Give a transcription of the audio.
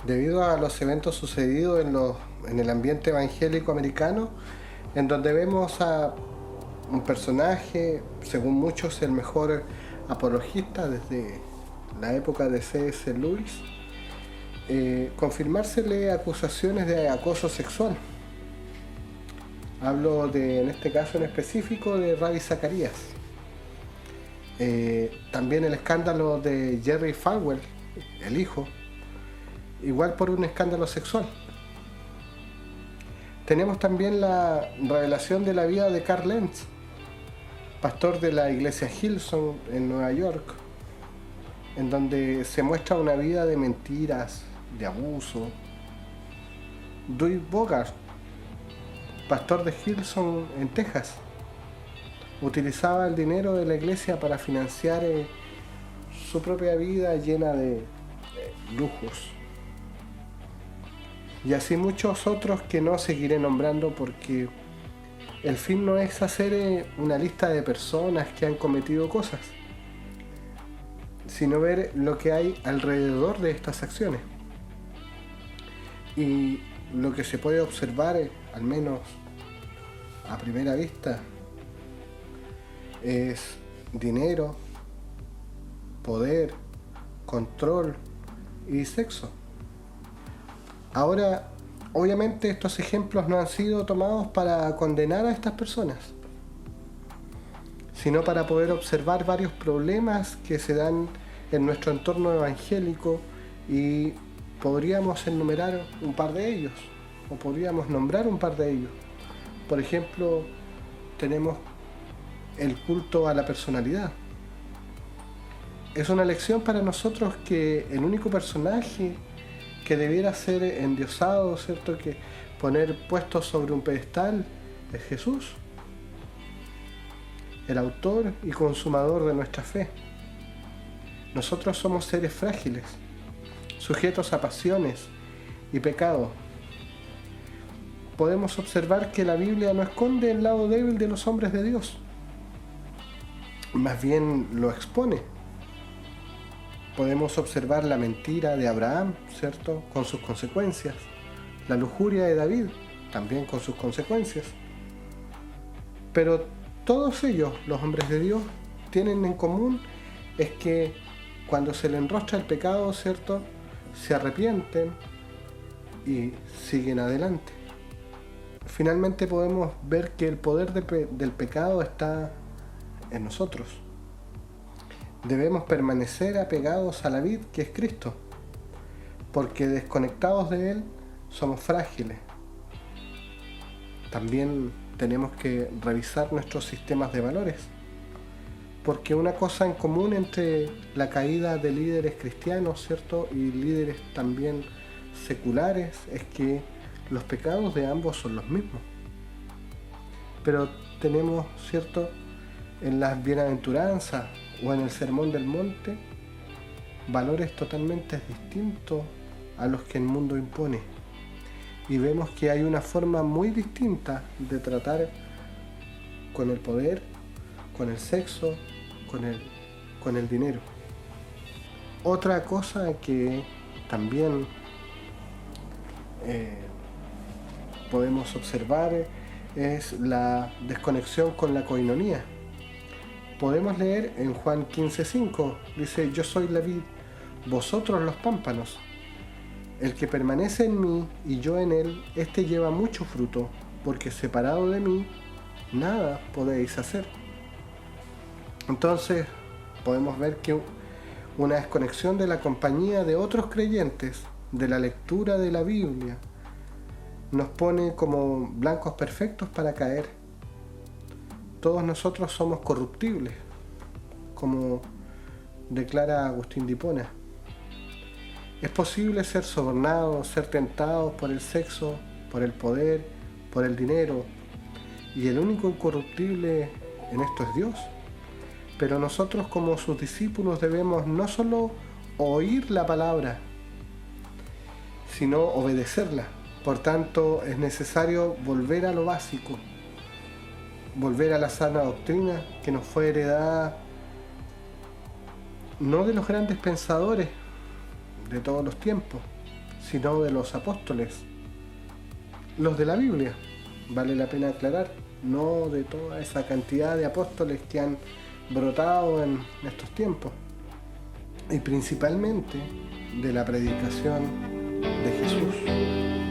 debido a los eventos sucedidos en el ambiente evangélico americano, en donde vemos a un personaje, según muchos, el mejor apologista desde la época de C.S. Lewis, confirmársele acusaciones de acoso sexual. Hablo en este caso en específico, de Ravi Zacharias. También el escándalo de Jerry Falwell, el hijo, igual por un escándalo sexual. Tenemos también la revelación de la vida de Carl Lentz, pastor de la iglesia Hillsong en Nueva York, en donde se muestra una vida de mentiras, de abuso. Dave Bogart, pastor de Hillsong en Texas, utilizaba el dinero de la iglesia para financiar su propia vida llena de lujos. Y así muchos otros que no seguiré nombrando, porque el fin no es hacer una lista de personas que han cometido cosas, sino ver lo que hay alrededor de estas acciones. Y lo que se puede observar, al menos a primera vista, es dinero, poder, control y sexo. Ahora, obviamente estos ejemplos no han sido tomados para condenar a estas personas, sino para poder observar varios problemas que se dan en nuestro entorno evangélico, y podríamos enumerar un par de ellos, o podríamos nombrar un par de ellos. Por ejemplo, tenemos el culto a la personalidad. Es una lección para nosotros que el único personaje que debiera ser endiosado, ¿cierto?, que poner puesto sobre un pedestal, es Jesús, el autor y consumador de nuestra fe. Nosotros somos seres frágiles, sujetos a pasiones y pecado. Podemos observar que la Biblia no esconde el lado débil de los hombres de Dios, más bien lo expone. Podemos observar la mentira de Abraham, ¿cierto?, con sus consecuencias. La lujuria de David, también con sus consecuencias. Pero todos ellos, los hombres de Dios, tienen en común es que cuando se le enrostra el pecado, ¿cierto?, se arrepienten y siguen adelante. Finalmente podemos ver que el poder del pecado está en nosotros. Debemos permanecer apegados a la vid que es Cristo, porque desconectados de Él somos frágiles. También tenemos que revisar nuestros sistemas de valores, porque una cosa en común entre la caída de líderes cristianos, ¿cierto?, y líderes también seculares, es que los pecados de ambos son los mismos. Pero tenemos, ¿cierto?, en las bienaventuranzas o en el Sermón del Monte, valores totalmente distintos a los que el mundo impone. Y vemos que hay una forma muy distinta de tratar con el poder, con el sexo, con el dinero. Otra cosa que también podemos observar es la desconexión con la coinonía. Podemos leer en Juan 15:5, dice: yo soy la vid, vosotros los pámpanos. El que permanece en mí y yo en él, éste lleva mucho fruto, porque separado de mí, nada podéis hacer. Entonces, podemos ver que una desconexión de la compañía de otros creyentes, de la lectura de la Biblia, nos pone como blancos perfectos para caer. Todos nosotros somos corruptibles, como declara Agustín de Hipona. Es posible ser sobornados, ser tentados por el sexo, por el poder, por el dinero, y el único incorruptible en esto es Dios. Pero nosotros, como sus discípulos, debemos no solo oír la palabra, sino obedecerla. Por tanto, es necesario volver a lo básico, volver a la sana doctrina que nos fue heredada no de los grandes pensadores de todos los tiempos, sino de los apóstoles, los de la Biblia, vale la pena aclarar, no de toda esa cantidad de apóstoles que han brotado en estos tiempos, y principalmente de la predicación de Jesús.